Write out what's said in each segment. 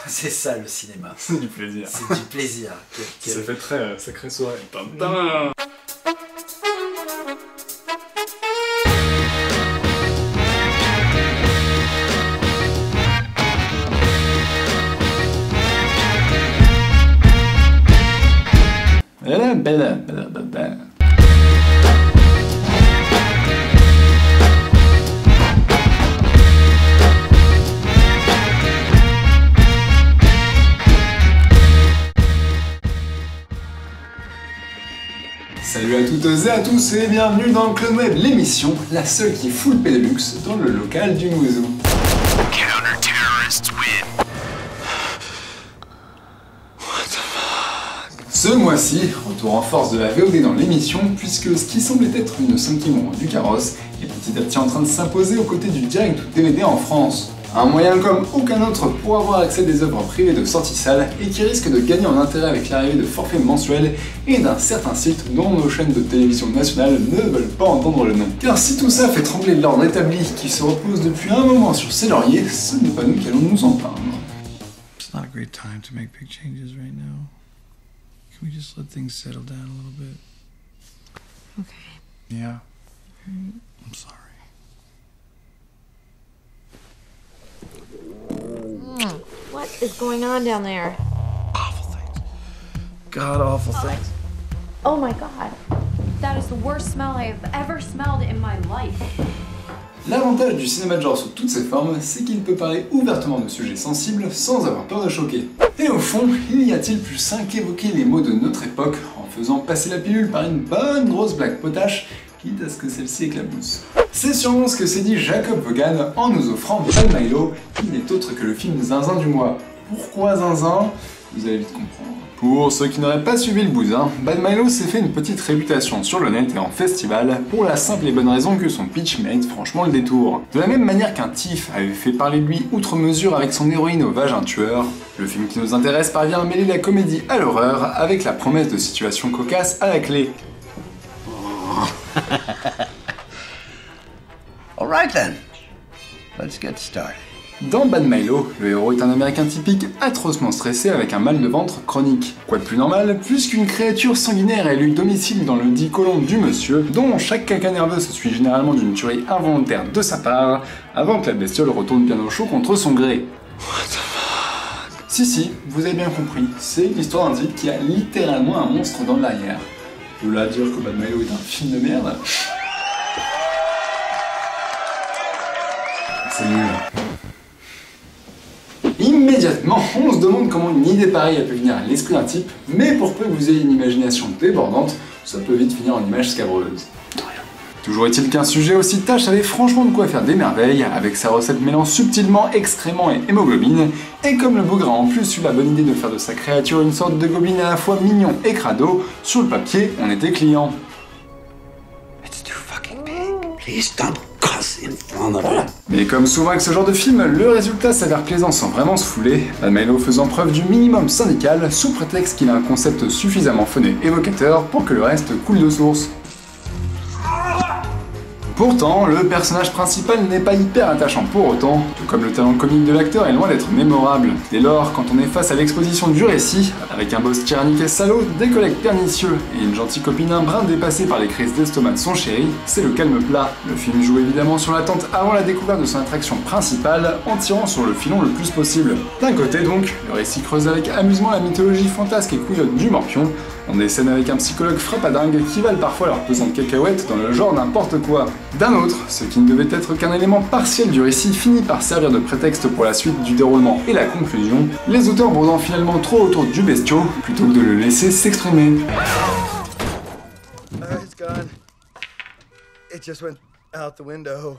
C'est ça le cinéma. C'est du plaisir. C'est du plaisir. Ça fait très sacrée soirée. Tintin. Salut à toutes et à tous et bienvenue dans le Clone Web, l'émission, la seule qui fout le Pédélux dans le local du Mouzou. Ce mois-ci, retour en force de la VOD dans l'émission, puisque ce qui semblait être une cinquième roue du carrosse est petit à petit en train de s'imposer aux côtés du direct ou DVD en France. Un moyen comme aucun autre pour avoir accès à des œuvres privées de sortie salle et qui risque de gagner en intérêt avec l'arrivée de forfaits mensuels et d'un certain site dont nos chaînes de télévision nationales ne veulent pas entendre le nom. Car si tout ça fait trembler l'ordre établi qui se repose depuis un moment sur ses lauriers, ce n'est pas nous qui allons nous en plaindre. It's not a great time to make big changes right now. Can we just let things settle down a little bit? Okay. Yeah. I'm sorry. What is going on down there? Awful things. God awful things. Oh my god. That is the worst smell I have ever smelled in my life. L'avantage du cinéma de genre sous toutes ses formes, c'est qu'il peut parler ouvertement de sujets sensibles sans avoir peur de choquer. Et au fond, il y a-t-il plus sain qu'évoquer les mots de notre époque en faisant passer la pilule par une bonne grosse blague potache, quitte à ce que celle-ci éclabousse. C'est sûrement ce que s'est dit Jacob Vaughan en nous offrant Bad Milo, qui n'est autre que le film Zinzin du mois. Pourquoi Zinzin? Vous allez vite comprendre. Pour ceux qui n'auraient pas suivi le bousin, Bad Milo s'est fait une petite réputation sur le net et en festival pour la simple et bonne raison que son pitch mérite franchement le détour. De la même manière qu'un Tiff avait fait parler de lui outre mesure avec son héroïne au vagin tueur, le film qui nous intéresse parvient à mêler la comédie à l'horreur avec la promesse de situations cocasses à la clé. Alright then, let's get started. Dans Bad Milo, le héros est un américain typique atrocement stressé avec un mal de ventre chronique. Quoi de plus normal, puisqu'une créature sanguinaire a élu domicile dans le dit colon du monsieur, dont chaque caca nerveux se suit généralement d'une tuerie involontaire de sa part, avant que la bestiole retourne bien au chaud contre son gré. What the fuck? Si, vous avez bien compris, c'est l'histoire d'un type qui a littéralement un monstre dans l'arrière. De là à dire que Bad Milo est un film de merde... C'est nul. Immédiatement, on se demande comment une idée pareille a pu venir à l'esprit d'un type, mais pour peu que vous ayez une imagination débordante, ça peut vite finir en image scabreuse. Toujours est-il qu'un sujet aussi tâche avait franchement de quoi faire des merveilles, avec sa recette mêlant subtilement excréments et hémoglobine, et comme le bougre a en plus eu la bonne idée de faire de sa créature une sorte de gobelin à la fois mignon et crado, sur le papier, on était client. It's too fucking big. Please don't cuss in front of it. Mais comme souvent avec ce genre de film, le résultat s'avère plaisant sans vraiment se fouler, Bad Milo faisant preuve du minimum syndical sous prétexte qu'il a un concept suffisamment fun et évocateur pour que le reste coule de source. Pourtant, le personnage principal n'est pas hyper attachant pour autant, tout comme le talent comique de l'acteur est loin d'être mémorable. Dès lors, quand on est face à l'exposition du récit, avec un boss tyrannique et salaud, des collègues pernicieux et une gentille copine un brin dépassée par les crises d'estomac de son chéri, c'est le calme plat. Le film joue évidemment sur l'attente avant la découverte de son attraction principale, en tirant sur le filon le plus possible. D'un côté donc, le récit creuse avec amusement la mythologie fantasque et couillotte du Morpion, dans des scènes avec un psychologue frappadingue qui valent parfois leur pesante cacahuète dans le genre n'importe quoi. D'un autre, ce qui ne devait être qu'un élément partiel du récit finit par servir de prétexte pour la suite du déroulement et la conclusion, les auteurs brodant finalement trop autour du bestiau, plutôt que de le laisser s'exprimer. It's gone. It just went out the window.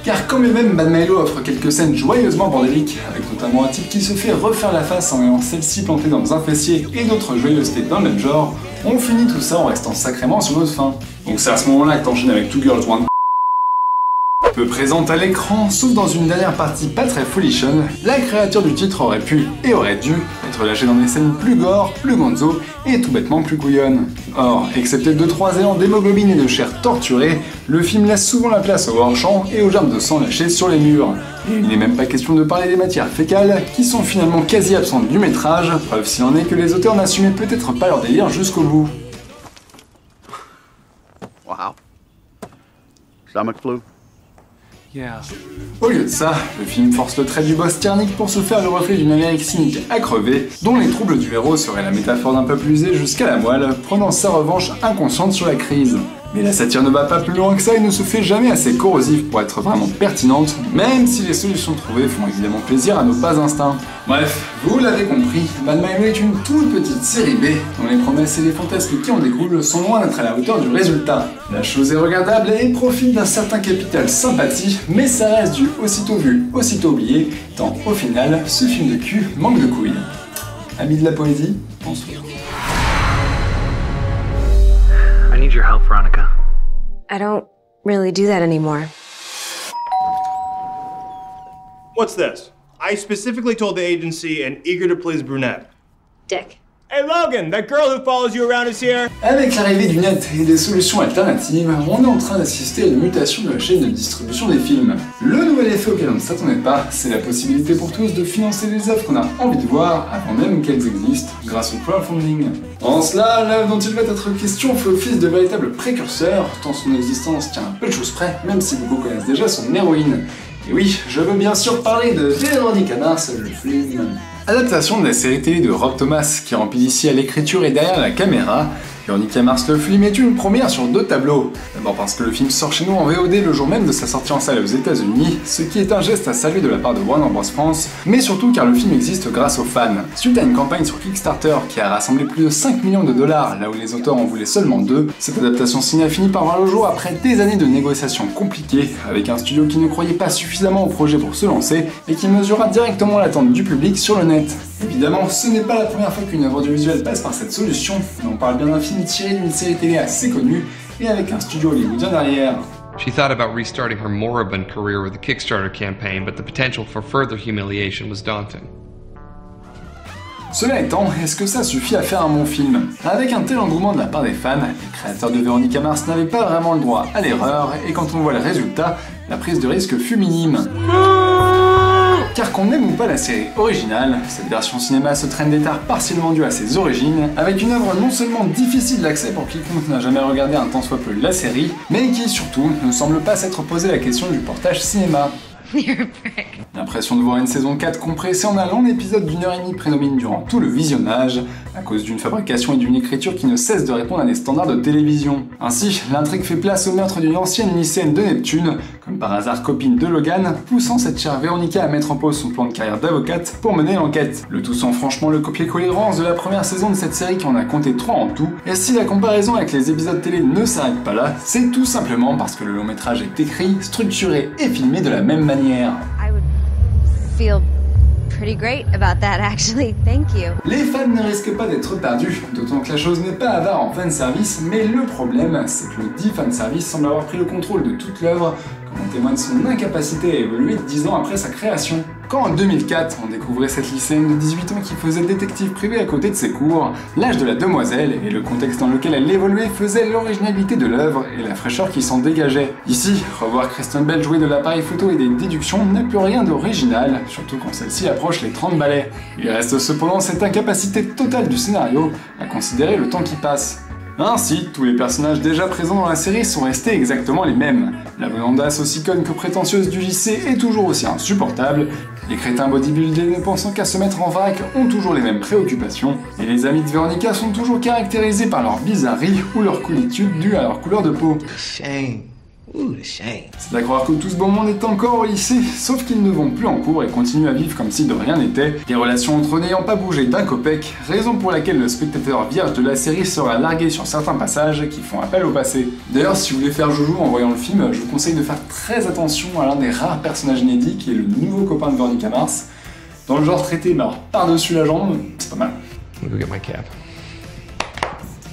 Car quand même Bad Milo offre quelques scènes joyeusement bordéliques, avec notamment un type qui se fait refaire la face en ayant celle-ci plantée dans un fessier et d'autres joyeusetés dans le même genre, on finit tout ça en restant sacrément sur notre faim. Donc c'est à ce moment-là que t'enchaînes avec Two Girls One peu présente à l'écran, sauf dans une dernière partie pas très folichonne, la créature du titre aurait pu et aurait dû être lâchée dans des scènes plus gore, plus gonzo et tout bêtement plus couillonnes. Or, excepté 2-3 élans d'hémoglobine et de chair torturée, le film laisse souvent la place au hors-champ et aux germes de sang lâchés sur les murs. Et il n'est même pas question de parler des matières fécales, qui sont finalement quasi absentes du métrage, preuve s'il en est que les auteurs n'assumaient peut-être pas leur délire jusqu'au bout. Wow. Stomach flu? Yeah. Au lieu de ça, le film force le trait du boss tiernique pour se faire le reflet d'une Amérique cynique à crever, dont les troubles du héros seraient la métaphore d'un peuple usé jusqu'à la moelle, prenant sa revanche inconsciente sur la crise. Mais la satire ne va pas plus loin que ça et ne se fait jamais assez corrosive pour être vraiment pertinente, même si les solutions trouvées font évidemment plaisir à nos bas instincts. Bref, vous l'avez compris, Mad My Way est une toute petite série B, dont les promesses et les fantasmes qui en découlent sont loin d'être à la hauteur du résultat. La chose est regardable et profite d'un certain capital sympathie, mais ça reste du aussitôt vu, aussitôt oublié, tant au final, ce film de cul manque de couilles. Amis de la poésie, bonsoir. I need your help, Veronica. I don't really do that anymore. What's this? I specifically told the agency an eager to please brunette. Dick. Hey Logan, that girl who follows you around is here. Avec l'arrivée du net et des solutions alternatives, on est en train d'assister à une mutation de la chaîne de distribution des films. Le nouvel effet auquel on ne s'attendait pas, c'est la possibilité pour tous de financer les œuvres qu'on a envie de voir avant même qu'elles existent, grâce au crowdfunding. En cela, l'œuvre dont il va être question fait office de véritable précurseur, tant son existence tient à peu de choses près, même si beaucoup connaissent déjà son héroïne. Et oui, je veux bien sûr parler de Veronica Mars, le film. Adaptation de la série télé de Rob Thomas, qui remplit ici à l'écriture et derrière la caméra. Veronica Mars le film est une première sur deux tableaux. D'abord parce que le film sort chez nous en VOD le jour même de sa sortie en salle aux États-Unis, ce qui est un geste à saluer de la part de Warner Bros France, mais surtout car le film existe grâce aux fans. Suite à une campagne sur Kickstarter qui a rassemblé plus de 5 millions de dollars, là où les auteurs en voulaient seulement 2, cette adaptation ciné a fini par voir le jour après des années de négociations compliquées, avec un studio qui ne croyait pas suffisamment au projet pour se lancer, et qui mesura directement l'attente du public sur le net. Évidemment, ce n'est pas la première fois qu'une œuvre audiovisuelle passe par cette solution, mais on parle bien d'un film tiré d'une série télé assez connue, et avec un studio hollywoodien derrière. She thought about restarting her moribund career with a Kickstarter campaign, but the potential for further humiliation was daunting. Cela étant, est-ce que ça suffit à faire un bon film? Avec un tel engouement de la part des fans, les créateurs de Veronica Mars n'avaient pas vraiment le droit à l'erreur, et quand on voit le résultat, la prise de risque fut minime. Car qu'on aime ou pas la série originale, cette version cinéma se traîne d'état partiellement dû à ses origines, avec une œuvre non seulement difficile d'accès pour quiconque n'a jamais regardé un tant soit peu la série, mais qui surtout ne semble pas s'être posé la question du portage cinéma. L'impression de voir une saison 4 compressée en un long épisode d'1h30 prédomine durant tout le visionnage, à cause d'une fabrication et d'une écriture qui ne cessent de répondre à des standards de télévision. Ainsi, l'intrigue fait place au meurtre d'une ancienne lycéenne de Neptune, comme par hasard copine de Logan, poussant cette chère Veronica à mettre en pause son plan de carrière d'avocate pour mener l'enquête. Le tout sans franchement le copier-coller rance de la première saison de cette série qui en a compté 3 en tout, et si la comparaison avec les épisodes télé ne s'arrête pas là, c'est tout simplement parce que le long métrage est écrit, structuré et filmé de la même manière. I would feel pretty great about that, actually. Thank you. Les fans ne risquent pas d'être perdus, d'autant que la chose n'est pas avare en fanservice, mais le problème, c'est que le dit fanservice semble avoir pris le contrôle de toute l'œuvre, comme en témoigne son incapacité à évoluer 10 ans après sa création. Quand en 2004, on découvrait cette lycéenne de 18 ans qui faisait détective privé à côté de ses cours, l'âge de la demoiselle et le contexte dans lequel elle évoluait faisaient l'originalité de l'œuvre et la fraîcheur qui s'en dégageait. Ici, revoir Kristen Bell jouer de l'appareil photo et des déductions n'a plus rien d'original, surtout quand celle-ci approche les 30 balais. Il reste cependant cette incapacité totale du scénario à considérer le temps qui passe. Ainsi, tous les personnages déjà présents dans la série sont restés exactement les mêmes. La blondasse aussi conne que prétentieuse du JC est toujours aussi insupportable, les crétins bodybuildés ne pensant qu'à se mettre en vrac ont toujours les mêmes préoccupations, et les amis de Veronica sont toujours caractérisés par leur bizarrerie ou leur coolitude due à leur couleur de peau. C'est à croire que tout ce beau monde est encore au lycée, sauf qu'ils ne vont plus en cours et continuent à vivre comme si de rien n'était, les relations entre eux n'ayant pas bougé d'un copec, raison pour laquelle le spectateur vierge de la série sera largué sur certains passages qui font appel au passé. D'ailleurs, si vous voulez faire joujou en voyant le film, je vous conseille de faire très attention à l'un des rares personnages inédits qui est le nouveau copain de Veronica Mars. Dans le genre traité, mais alors par-dessus la jambe, c'est pas mal. Let me go get my cap.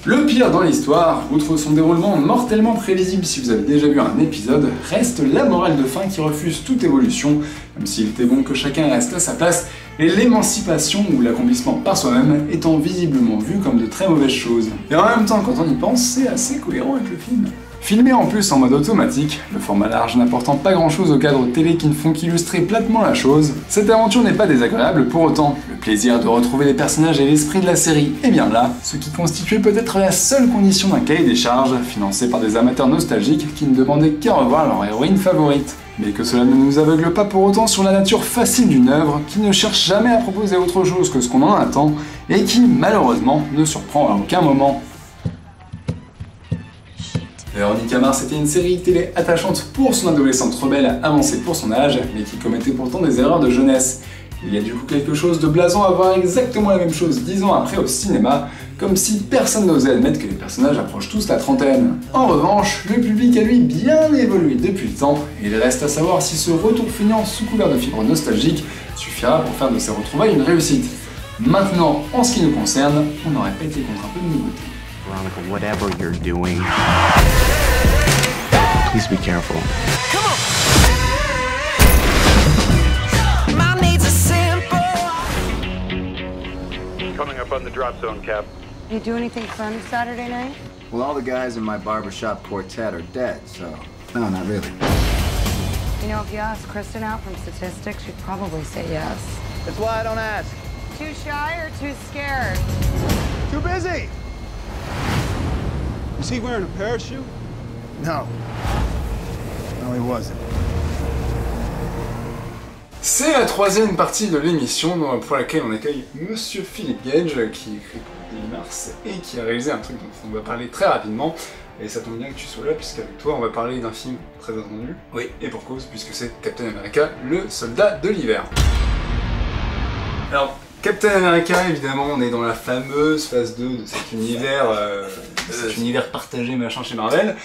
Le pire dans l'histoire, outre son déroulement mortellement prévisible si vous avez déjà vu un épisode, reste la morale de fin qui refuse toute évolution, même s'il était bon que chacun reste à sa place, et l'émancipation ou l'accomplissement par soi-même étant visiblement vu comme de très mauvaises choses. Et en même temps, quand on y pense, c'est assez cohérent avec le film. Filmé en plus en mode automatique, le format large n'apportant pas grand chose aux cadres télé qui ne font qu'illustrer platement la chose, cette aventure n'est pas désagréable pour autant. Le plaisir de retrouver les personnages et l'esprit de la série est bien là, ce qui constituait peut-être la seule condition d'un cahier des charges, financé par des amateurs nostalgiques qui ne demandaient qu'à revoir leur héroïne favorite. Mais que cela ne nous aveugle pas pour autant sur la nature facile d'une œuvre qui ne cherche jamais à proposer autre chose que ce qu'on en attend et qui, malheureusement, ne surprend à aucun moment. Véronica Mars était une série télé attachante pour son adolescente rebelle avancée pour son âge, mais qui commettait pourtant des erreurs de jeunesse. Il y a du coup quelque chose de blasant à voir exactement la même chose 10 ans après au cinéma, comme si personne n'osait admettre que les personnages approchent tous la trentaine. En revanche, le public a lui bien évolué depuis le temps, et il reste à savoir si ce retour feignant sous couvert de fibres nostalgiques suffira pour faire de ces retrouvailles une réussite. Maintenant, en ce qui nous concerne, on n'aurait pas été contre un peu de nouveauté. Veronica, whatever you're doing, please be careful. Come on! My needs are simple. Coming up on the drop zone, Cap. You do anything fun Saturday night? Well, all the guys in my barbershop quartet are dead, so no, not really. You know, if you ask Kristen out from statistics, she'd probably say yes. That's why I don't ask. Too shy or too scared? Too busy! Was he wearing a parachute? No. No, he wasn't. C'est la troisième partie de l'émission pour laquelle on accueille Monsieur Philippe Gage, qui écrit pour Daily Mars et qui a réalisé un truc dont on va parler très rapidement. Et ça tombe bien que tu sois là, puisqu'avec toi on va parler d'un film très attendu. Oui. Et pour cause, puisque c'est Captain America, le soldat de l'hiver. Alors, Captain America, évidemment, on est dans la fameuse phase 2 de cet univers partagé machin chez Marvel.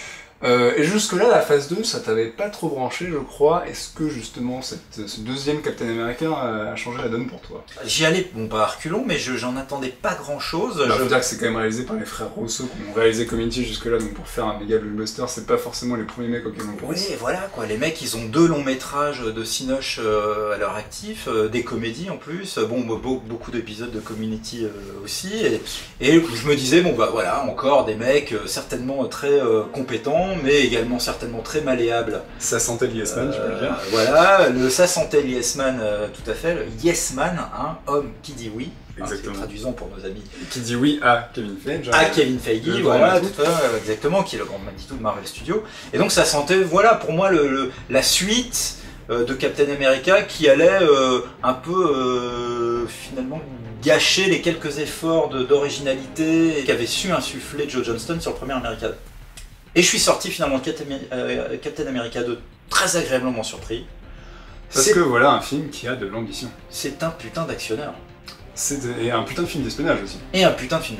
Et jusque-là, la phase 2, ça t'avait pas trop branché, je crois. Est-ce que justement ce deuxième Captain America a changé la donne pour toi? J'y allais, bon pas à reculons, mais j'en attendais pas grand-chose. Je veux dire que c'est quand même réalisé par les frères Rousseau qui ont réalisé Community jusque-là, donc pour faire un méga blockbuster, c'est pas forcément les premiers mecs auxquels on pense. Oui, voilà quoi, les mecs ils ont 2 longs métrages de Cinoche à leur actif, des comédies en plus, bon beaucoup d'épisodes de Community aussi, et je me disais bon bah voilà, encore des mecs certainement très compétents, mais également certainement très malléables. Ça sentait le Yes Man, je peux le dire. Voilà, ça sentait le Yes Man, tout à fait, le Yes Man, hein, homme qui dit oui. Exactement. Traduisons pour nos amis. Qui dit oui à Kevin Feige. À Kevin Feige, voilà, exactement, qui est le grand Manitou de Marvel Studios. Et donc ça sentait, voilà, pour moi, la suite de Captain America qui allait un peu, finalement, gâcher les quelques efforts d'originalité qu'avait su insuffler Joe Johnston sur le premier America 2. Et je suis sorti finalement de Captain America 2 très agréablement surpris. Parce que voilà un film qui a de l'ambition. C'est un putain d'actionneur. Et un putain de film d'espionnage aussi. Et un putain de film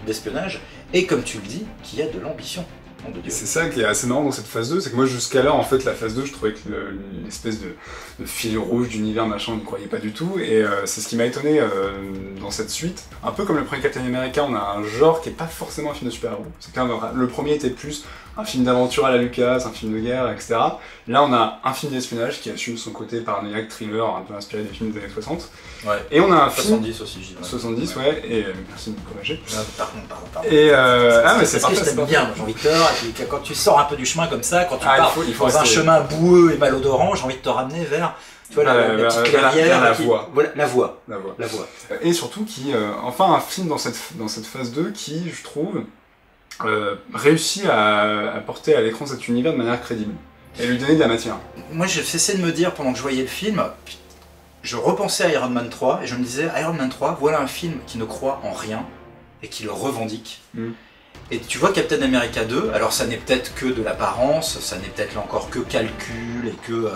d'espionnage, et comme tu le dis, qui a de l'ambition. C'est ça qui est assez marrant dans cette phase 2, c'est que moi jusqu'alors en fait la phase 2 je trouvais que l'espèce de fil rouge d'univers machin on n'y croyait pas du tout, et c'est ce qui m'a étonné dans cette suite. Un peu comme le premier Captain America, on a un genre qui est pas forcément un film de super-héros. C'est quand même, le premier était plus un film d'aventure à la Lucas, un film de guerre, etc. Là on a un film d'espionnage qui assume son côté paranoïaque, thriller, un peu inspiré des films des années 60. Ouais. Et on a un 70 film... aussi, je dirais. 70, ouais, et merci de me corriger. Pardon. Et ah mais c'est parce que je t'aime bien, j'ai envie de te dire, et puis quand tu sors un peu du chemin comme ça, quand tu pars dans un chemin boueux et malodorant, j'ai envie de te ramener vers... Tu vois, la petite clairière, la voie. Voilà, la voie. Et surtout qui, enfin un film dans cette phase 2 qui, je trouve, réussit à porter à l'écran cet univers de manière crédible et lui donner de la matière. Moi j'ai cessé de me dire pendant que je voyais le film, je repensais à Iron Man 3 et je me disais Iron Man 3, voilà un film qui ne croit en rien et qui le revendique. Et tu vois Captain America 2, alors ça n'est peut-être que de l'apparence, ça n'est peut-être là encore que calcul et que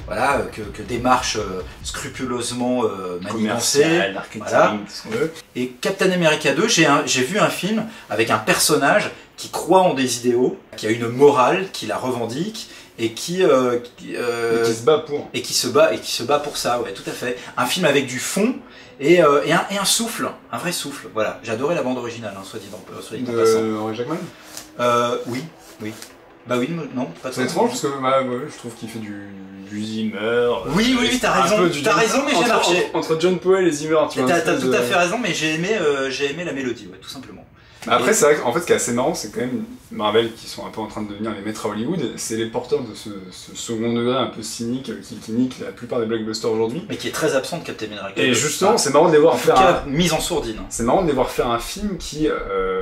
voilà, que démarche scrupuleusement manigancée, voilà. Et Captain America 2, j'ai vu un film avec un personnage qui croit en des idéaux, qui a une morale, qui la revendique et qui se bat pour. Et qui se bat pour ça, ouais, tout à fait. Un film avec du fond et un souffle, un vrai souffle. Voilà, j'ai adoré la bande originale, hein, soit dit en passant. Henry Jackman. Oui. Bah oui, non, pas trop. C'est étrange parce que je trouve qu'il fait du Zimmer. Oui, t'as raison, mais j'ai marché. Entre John Powell et Zimmer, tu vois. T'as tout à fait raison, mais j'ai aimé la mélodie, ouais, tout simplement. Après, c'est vrai qu'en fait, ce qui est assez marrant, c'est quand même Marvel qui sont un peu en train de devenir les maîtres à Hollywood, c'est les porteurs de ce second degré un peu cynique qui nique la plupart des blockbusters aujourd'hui. Mais qui est très absent de Captain America. Et justement, c'est marrant de les voir faire mise en sourdine. C'est marrant de les voir faire un film qui,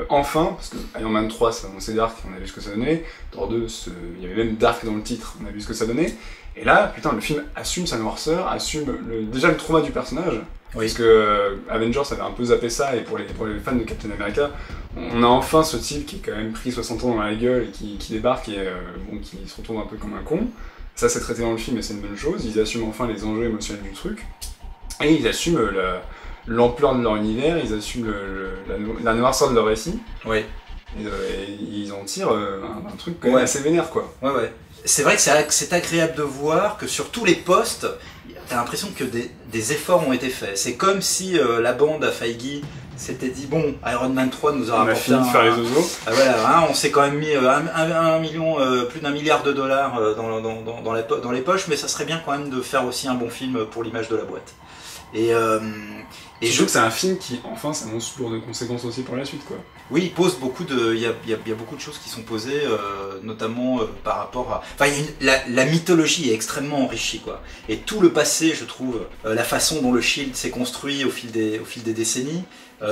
enfin, parce que Iron Man 3, ça annonçait Dark, on a vu ce que ça donnait. Thor 2, il y avait même Dark dans le titre, on a vu ce que ça donnait. Et là, putain, le film assume sa noirceur, assume déjà le trauma du personnage. Oui. Parce que Avengers avait un peu zappé ça, et pour les fans de Captain America, on a enfin ce type qui est quand même pris 60 ans dans la gueule et qui débarque et qui se retrouve un peu comme un con. Ça, c'est traité dans le film et c'est une bonne chose. Ils assument enfin les enjeux émotionnels du truc. Et ils assument l'ampleur de leur univers, ils assument la noirceur de leur récit. Oui. Et ils en tirent un truc quand même assez vénère, quoi. Ouais. C'est vrai que c'est agréable de voir que sur tous les postes, t'as l'impression que des efforts ont été faits. C'est comme si la bande à Feige s'était dit bon, Iron Man 3 nous a rapporté fini de faire les oiseaux. Voilà, on s'est quand même mis plus d'1 milliard de dollars dans les poches, mais ça serait bien quand même de faire aussi un bon film pour l'image de la boîte. Et je trouve que c'est un film qui, enfin, s'annonce lourd de conséquences aussi pour la suite, quoi. Oui, il pose beaucoup de... Il y a beaucoup de choses qui sont posées, notamment par rapport à... Enfin, la mythologie est extrêmement enrichie, quoi. Et tout le passé, je trouve, la façon dont le Shield s'est construit au fil des décennies,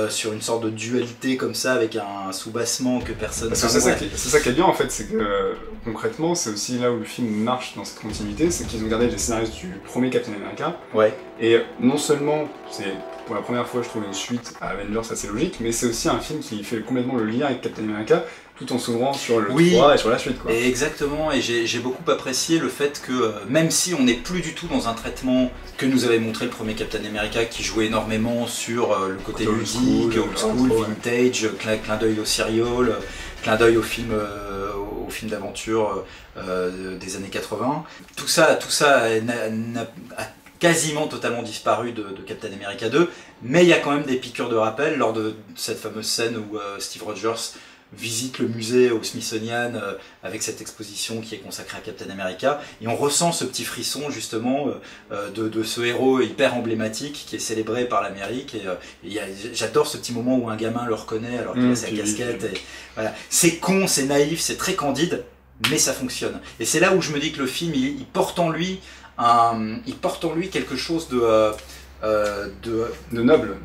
sur une sorte de dualité comme ça, avec un soubassement que personne... Parce que c'est ça qui est bien, en fait, c'est que, concrètement, c'est aussi là où le film marche dans cette continuité, c'est qu'ils ont gardé les scénaristes du premier Captain America. Ouais. Et non seulement, c'est pour la première fois, je trouve, une suite à Avengers assez logique, mais c'est aussi un film qui fait complètement le lien avec Captain America, tout en s'ouvrant sur le 3 et sur la suite, quoi. Et exactement, et j'ai beaucoup apprécié le fait que, même si on n'est plus du tout dans un traitement que nous avait montré le premier Captain America, qui jouait énormément sur le côté ludique, old school, vintage, clin d'œil au serial, clin d'œil au film d'aventure des années 80, tout ça a quasiment totalement disparu de Captain America 2, mais il y a quand même des piqûres de rappel lors de cette fameuse scène où Steve Rogers visite le musée au Smithsonian avec cette exposition qui est consacrée à Captain America, et on ressent ce petit frisson justement de ce héros hyper emblématique qui est célébré par l'Amérique, et j'adore ce petit moment où un gamin le reconnaît alors qu'il a sa casquette, et voilà. C'est con, c'est naïf, c'est très candide, mais ça fonctionne. Et c'est là où je me dis que le film, il porte en lui quelque chose de noble.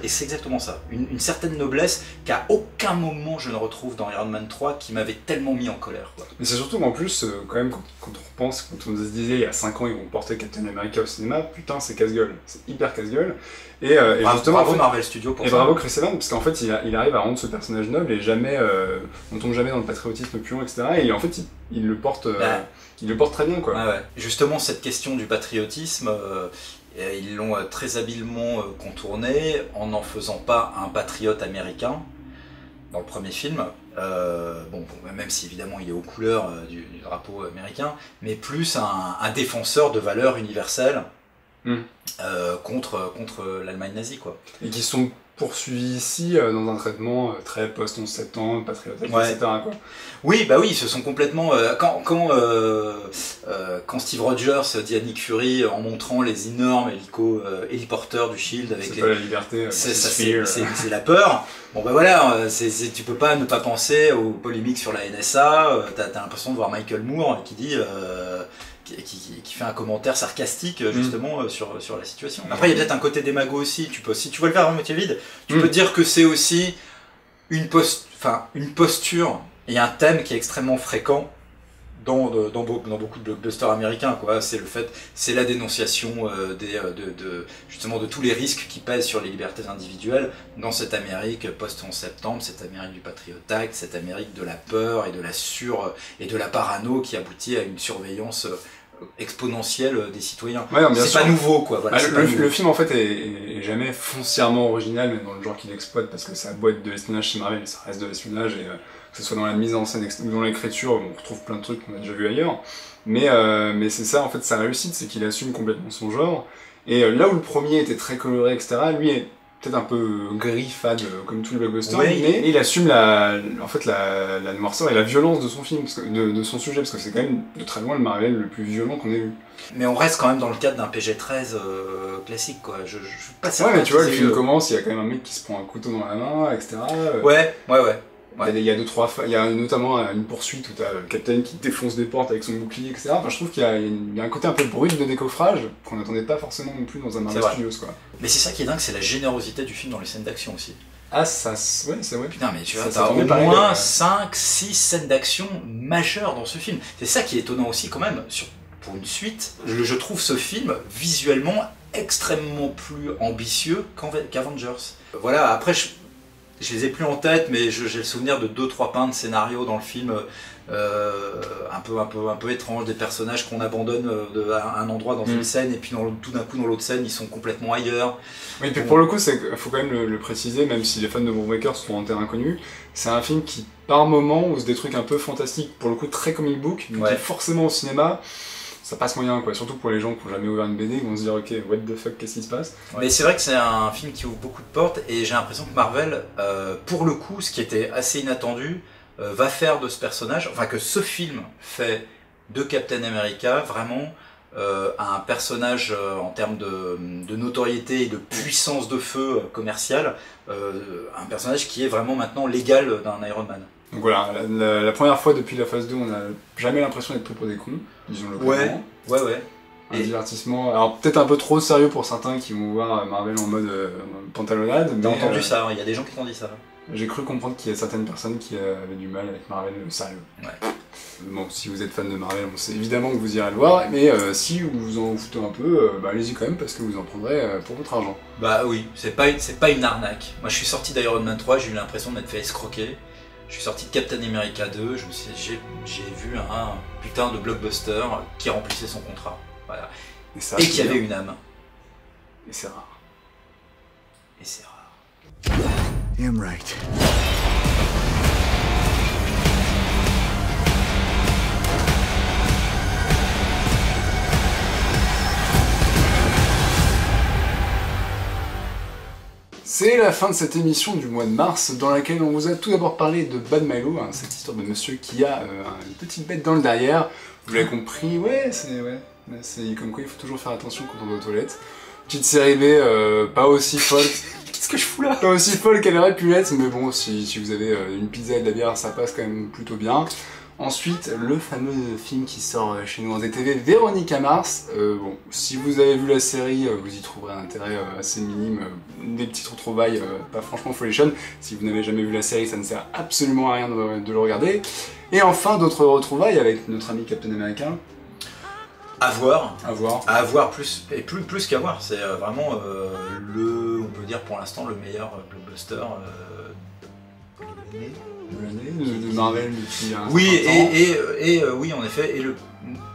Et c'est exactement ça. Une certaine noblesse qu'à aucun moment je ne retrouve dans Iron Man 3, qui m'avait tellement mis en colère, quoi. Mais c'est surtout qu'en plus, quand même, quand on repense, quand on se disait il y a 5 ans ils vont porter Captain America au cinéma, putain, c'est casse-gueule. C'est hyper casse-gueule. Et justement, bravo en fait, Marvel Studios pour ça. Et bravo Chris Evans, parce qu'en fait il arrive à rendre ce personnage noble et jamais, on tombe jamais dans le patriotisme puant, etc. Et en fait il le porte très bien, quoi. Ouais. Justement, cette question du patriotisme, ils l'ont très habilement contourné en faisant pas un patriote américain dans le premier film, même si évidemment il est aux couleurs du drapeau américain, mais plus un défenseur de valeurs universelles contre l'Allemagne nazie, quoi. Et qui sont poursuivis ici dans un traitement très post-11 septembre, patriotique, etc., quoi. Oui, bah oui, ils se sont complètement... Quand Steve Rogers dit à Nick Fury, en montrant les énormes héliporteurs du Shield avec pas la liberté, c'est la peur. Bon bah voilà, tu peux pas ne pas penser aux polémiques sur la NSA, t'as l'impression de voir Michael Moore qui dit... Qui fait un commentaire sarcastique justement sur la situation. Après il y a peut-être un côté démago aussi, si tu vois le verre à moitié vide, tu peux te dire que c'est aussi une posture et un thème qui est extrêmement fréquent dans beaucoup de blockbusters américains, quoi. C'est la dénonciation justement de tous les risques qui pèsent sur les libertés individuelles dans cette Amérique post-11 septembre, cette Amérique du Patriot Act, cette Amérique de la peur et de la parano qui aboutit à une surveillance exponentielle des citoyens. Ouais, c'est pas nouveau, quoi. Voilà, le film en fait est jamais foncièrement original, même dans le genre qu'il exploite, parce que ça boîte de l'espionnage chez Marvel, ça reste de l'espionnage, et que ce soit dans la mise en scène ou dans l'écriture, on retrouve plein de trucs qu'on a déjà vu ailleurs. Mais c'est ça en fait sa réussite, c'est qu'il assume complètement son genre. Et là où le premier était très coloré, etc., lui peut-être un peu gris, fade, comme tous les blockbusters, Ouais, mais il assume la noirceur et la violence de son film, de son sujet, parce que c'est quand même de très loin le Marvel le plus violent qu'on ait eu. Mais on reste quand même dans le cadre d'un PG-13 classique, quoi. Je suis pas certain. Ouais, mais tu vois, le film commence, il y a quand même un mec qui se prend un couteau dans la main, etc. Ouais. Il y a il y a notamment une poursuite où t'as le Captain qui défonce des portes avec son bouclier, etc. Enfin, je trouve qu'il y a un côté un peu brut de décoffrage qu'on n'attendait pas forcément non plus dans un Marvel Studios, quoi. Mais c'est ça qui est dingue, c'est la générosité du film dans les scènes d'action aussi. Ah, ça, ouais, c'est vrai. Putain, mais tu vois, t'as au moins 5-6 scènes d'action majeures dans ce film. C'est ça qui est étonnant aussi, quand même, pour une suite. Je trouve ce film visuellement extrêmement plus ambitieux qu'Avengers. Voilà, après, je les ai plus en tête, mais j'ai le souvenir de 2-3 pains de scénario dans le film, un peu étrange, des personnages qu'on abandonne à un endroit dans une scène, et puis tout d'un coup dans l'autre scène, ils sont complètement ailleurs. Oui, et puis pour le coup, il faut quand même le préciser, même si les fans de Brubaker sont en terrain inconnu, c'est un film qui, par moments, ose des trucs un peu fantastiques, pour le coup très comic book, mais qui forcément au cinéma, ça passe moyen, quoi. Surtout pour les gens qui n'ont jamais ouvert une BD, ils vont se dire ok, what the fuck, qu'est-ce qui se passe? Mais c'est vrai que c'est un film qui ouvre beaucoup de portes, et j'ai l'impression que Marvel, pour le coup, ce qui était assez inattendu, va faire de ce personnage, enfin que ce film fait de Captain America vraiment un personnage en termes de notoriété et de puissance de feu commerciale, un personnage qui est vraiment maintenant l'égal d'un Iron Man. Donc voilà, la première fois depuis la phase 2, on n'a jamais l'impression d'être pris pour des cons, disons-le clairement. Ouais. Un divertissement, alors peut-être un peu trop sérieux pour certains qui vont voir Marvel en mode pantalonnade. J'ai entendu ça, il y a des gens qui t'ont dit ça. J'ai cru comprendre qu'il y a certaines personnes qui avaient du mal avec Marvel sérieux. Ouais. Bon, si vous êtes fan de Marvel, on sait évidemment que vous irez le voir, mais si vous vous en foutez un peu, allez-y quand même parce que vous en prendrez pour votre argent. Bah oui, c'est pas une arnaque. Moi je suis sorti d'Iron Man 3, j'ai eu l'impression de m'être fait escroquer. Je suis sorti de Captain America 2, j'ai vu un putain de blockbuster qui remplissait son contrat. Voilà. Et qui avait une âme. Et c'est rare. Et c'est rare. I'm right. C'est la fin de cette émission du mois de mars dans laquelle on vous a tout d'abord parlé de Bad Milo, cette histoire de monsieur qui a une petite bête dans le derrière. Vous l'avez compris, c'est comme quoi il faut toujours faire attention quand on va aux toilettes. Petite série B, pas aussi folle. Qu'est-ce que je fous là? Pas aussi folle qu'elle aurait pu l'être, mais bon, si vous avez une pizza et de la bière, ça passe quand même plutôt bien. Ensuite, le fameux film qui sort chez nous en DTV, Véronica Mars. Bon, si vous avez vu la série, vous y trouverez un intérêt assez minime, des petites retrouvailles pas franchement folichonnes. Si vous n'avez jamais vu la série, ça ne sert absolument à rien de le regarder. Et enfin, d'autres retrouvailles avec notre ami Captain America. À voir plus qu'à voir, c'est vraiment on peut dire pour l'instant le meilleur blockbuster de l'année, de Marvel depuis un oui, certain temps. Oui en effet,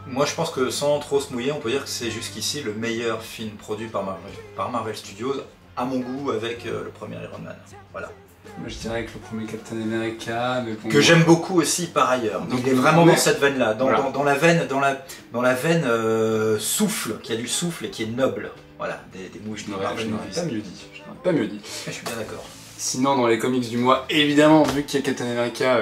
moi je pense que sans trop se mouiller, on peut dire que c'est jusqu'ici le meilleur film produit par Marvel Studios, à mon goût, avec le premier Iron Man. Voilà. Moi je dirais que le premier Captain America, mais bon, que j'aime beaucoup aussi par ailleurs. Donc il est vraiment dans cette veine-là, dans la veine souffle, qui a du souffle et qui est noble. Voilà, des mouches de Marvel. Je n'aurais pas mieux dit. Je suis bien d'accord. Sinon, dans les comics du mois, évidemment, vu qu'il y a Captain America,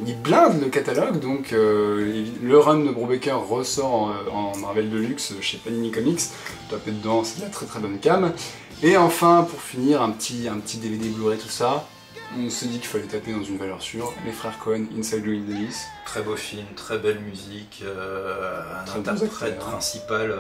ils blindent le catalogue, donc le run de Brubaker ressort en Marvel Deluxe chez Panini Comics. Tapez dedans, c'est de la très très bonne cam. Et enfin, pour finir, un petit DVD Blu-ray, tout ça, on s'est dit qu'il fallait taper dans une valeur sûre, les frères Coen, Inside Louis Davis. Très beau film, très belle musique, un interprète principal,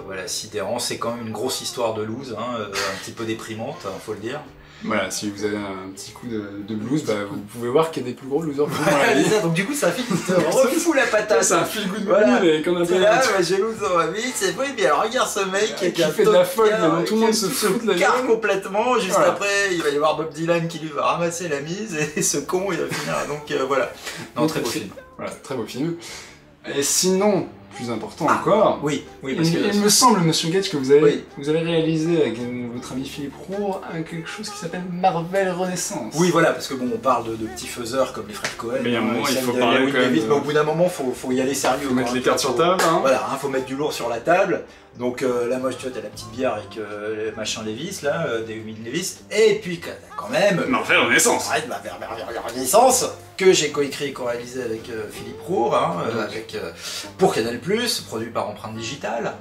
voilà, sidérant. C'est quand même une grosse histoire de lose, un petit peu déprimante, faut le dire. Voilà, si vous avez un petit coup de blues, vous pouvez voir qu'il y a des plus gros losers que vous dans la vie. Donc du coup, c'est un film qui te refout la patate. C'est un feel good movie, et qu'on a fait là, j'ai lose dans ma vie, c'est vrai, mais alors regarde ce mec qui fait de la folle, mais tout le monde se fout de la gueule. Complètement, juste après, il va y avoir Bob Dylan qui lui va ramasser la mise, et ce con, il va finir, donc voilà. Non, très beau film. Voilà, très beau film. Et sinon, plus important encore. Oui, parce que... Il me semble, Monsieur Gage, que vous avez réalisé avec votre ami Philippe Roux quelque chose qui s'appelle Marvel Renaissance. Oui, voilà, parce que bon, on parle de petits faiseurs comme les frères Cohen. Mais il y a un moment, il faut parler quand même. Mais au bout d'un moment, faut y aller sérieux. Faut mettre les cartes sur table. Hein. Voilà, faut mettre du lourd sur la table. Donc là, moi, tu vois, t'as la petite bière avec machin Lévis, là, des humides Lévis. Et puis, quand même... Marvel Renaissance. Ouais, Renaissance, que j'ai coécrit et co-réalisé avec Philippe Roux, pour Canal+, produit par Empreinte Digitale.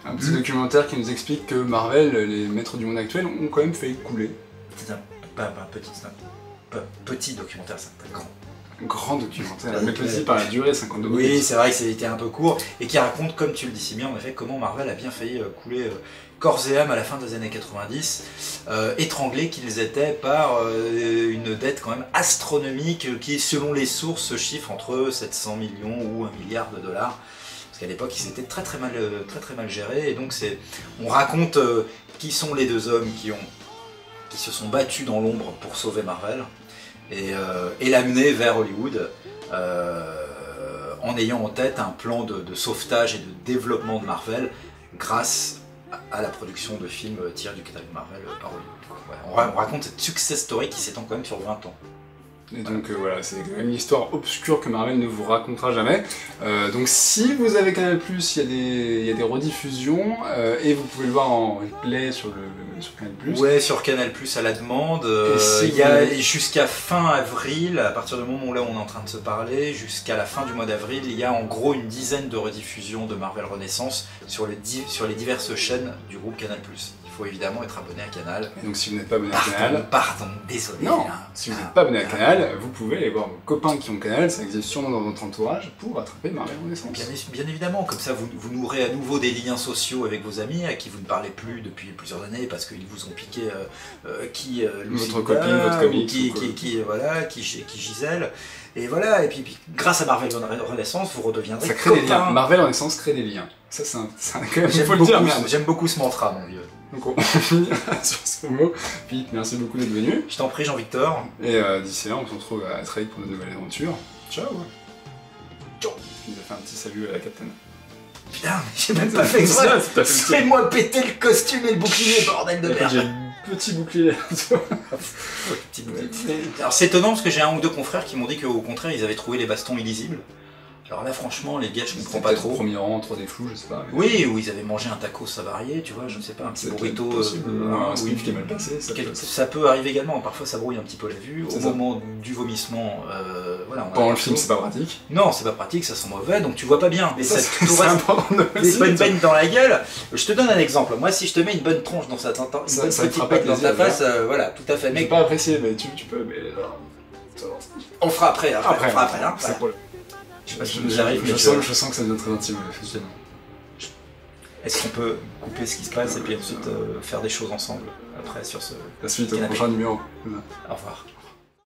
Un petit documentaire qui nous explique que Marvel, les maîtres du monde actuel, ont quand même fait couler. C'est un petit documentaire, c'est un grand. Grand documentaire, mais petit par la durée, 52 minutes. Oui, c'est vrai que c'était un peu court, et qui raconte, comme tu le dis si bien, en effet, comment Marvel a bien failli couler corps et âme à la fin des années 90, étranglés qu'ils étaient par une dette quand même astronomique, qui, selon les sources, se chiffre entre 700 millions ou 1 milliard de dollars. Parce qu'à l'époque, ils étaient très mal gérés, et donc on raconte qui sont les deux hommes qui se sont battus dans l'ombre pour sauver Marvel, et l'amener vers Hollywood, en ayant en tête un plan de sauvetage et de développement de Marvel grâce à la production de films tirés du catalogue Marvel par Hollywood. Ouais, on raconte cette success story qui s'étend quand même sur 20 ans. Et donc voilà, c'est quand même une histoire obscure que Marvel ne vous racontera jamais. Donc si vous avez Canal+, il y a des rediffusions, et vous pouvez le voir en replay sur Canal+. Ouais, sur Canal+, à la demande. Il y a jusqu'à fin avril, à partir du moment où là on est en train de se parler, jusqu'à la fin du mois d'avril, il y a en gros une dizaine de rediffusions de Marvel Renaissance sur les diverses chaînes du groupe Canal+. Il faut évidemment être abonné à Canal. Et donc si vous n'êtes pas abonné à Canal... Pardon, désolé. Non, si vous n'êtes pas abonné à Canal, vous pouvez aller voir vos copains qui ont Canal, ça existe sûrement dans votre entourage, pour attraper Marvel Renaissance. Bien évidemment, comme ça vous nouerez à nouveau des liens sociaux avec vos amis, à qui vous ne parlez plus depuis plusieurs années parce qu'ils vous ont piqué votre copine, votre comique, qui Gisèle. Et voilà, et puis grâce à Marvel Renaissance, vous redeviendrez ça crée des liens. Marvel Renaissance crée des liens. Ça c'est quand même, faut le dire. J'aime beaucoup ce mantra, mon vieux. Donc on finit sur ce mot. Pete, merci beaucoup d'être venu. Je t'en prie, Jean-Victor. Et d'ici là, on se retrouve à très vite pour de nouvelles aventures. Ciao. Ciao. Tu nous as fait un petit salut à la Captain. Putain, j'ai même pas fait exprès. Fais-moi péter le costume et le bouclier, bordel de merde. J'ai un petit bouclier. Petit bouclier. Alors c'est étonnant parce que j'ai un ou deux confrères qui m'ont dit qu'au contraire, ils avaient trouvé les bastons illisibles. Alors là, franchement, les gars, je comprends pas trop. Premier rang, trop des flous, je sais pas. Mais... Oui, ou ils avaient mangé un tacos avarié, tu vois, je ne sais pas, un petit burrito. Un script qui est mal passé. Ça peut arriver également, parfois ça brouille un petit peu la vue. Au moment du vomissement, voilà. Pendant le film, c'est pas pratique. Non, c'est pas pratique, ça sent mauvais, donc tu vois pas bien. Mais ça c'est important de des bonnes baignes dans la gueule. Je te donne un exemple. Moi, si je te mets une bonne tronche dans une bonne petite baigne dans ta face, voilà, tout à fait. J'ai pas apprécié, mais tu peux, mais. On fera après, hein. C'est pour le. Je sais pas si nous arrive, je sens que ça devient très intime, effectivement. Est-ce qu'on peut couper ce qui se passe et puis ensuite faire des choses ensemble après sur ce... La suite au prochain numéro. Au revoir.